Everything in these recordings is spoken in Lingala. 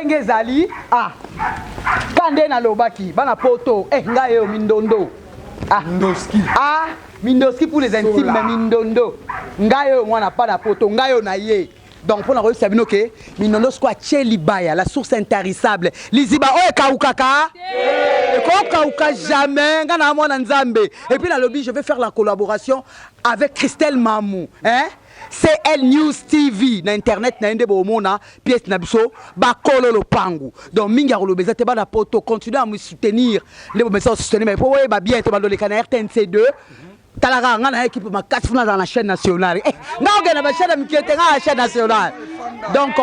ndenge zali ah kande na lobaki bana poto ngai yo mindondo ah Mindoski pour les intimes mais mindondo ngai yo mwana pa na poto ngai yo na ye. Donc pour la revue sabino ke mindondo squat libaya la source intarissable liziba oye kaukaka ko kauka jamais ngana mwana nzambe. Et puis la lobby je vais faire la collaboration avec Christelle Mamou CL News TV na internet na ende bomona pièce na biso ba kololo pangu. Donc mingi ya lobeza te ba na poto continuer à me soutenir les messages soutenir mais pour ba bien te ba le canal RTNC2 talaga ngana équipe ma 4 dans la chaîne nationale nga ogena ba chaîne mikete nga la chaîne nationale. Donc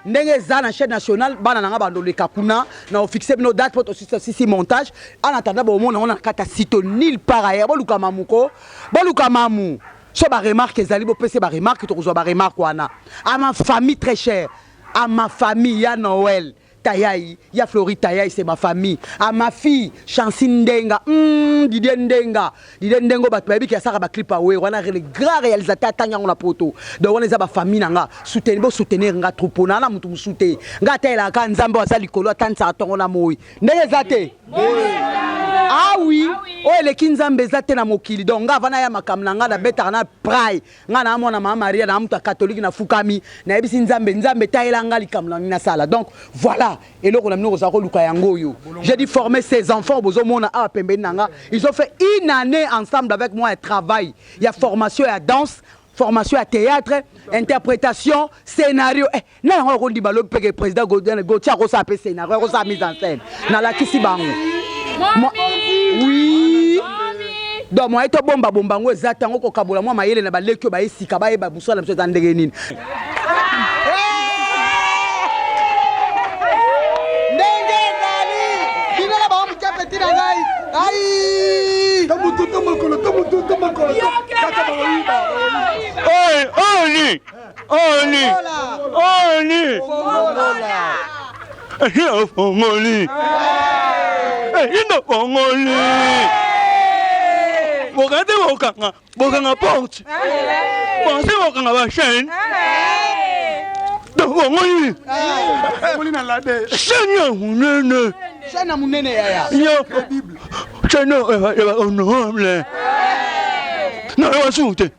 ndenge za na chaîne nationale bana nga bandoleka kuna na fixer nos dates pour aussi montage en attendant bomona on a kata site nulle part ailleurs boluka mamuko boluka mamu. Ce ba remarque ezali bo pese ba remarque to ko ba remarque wana à ma famille très chère à ma famille ya Noël Tayaï ya Flori Tayaï c'est ma famille à ma fille Chancine Ndenga Didier Ndengo bat baby qui a ça ba clip awe wana le grand réalisateur tanya on la poto donc on les a ba famille nanga soutenir nga troupeau na mutu musute nga tela ka nzambe wa sali kolo tanza tongo na moi ndenge zate ah oui oh le kinzambe zate na mokili donc nga vana ya makamna nga na beta na prai nga na mona mama Maria na mutu catholique na fukami na ebisi nzambe taela nga likamna na sala. Donc voilà et là on a mis aux arôles yo. J'ai dit former ces enfants ils ont fait une année ensemble avec moi et travail. Il y a formation à danse, formation à théâtre, interprétation, scénario. Là on dit balo le président Gauthier Rosa appelé scénario, Rosa mise en scène. Na la kisi bango. Oui. Donc moi eto bomba ngo zatango ko kabola moi mayele na balekyo ba esika ba eba busala mso tandenge nini. Aïe! Chana munene yaya. Yo Bible. Chana honorable. Na wasute.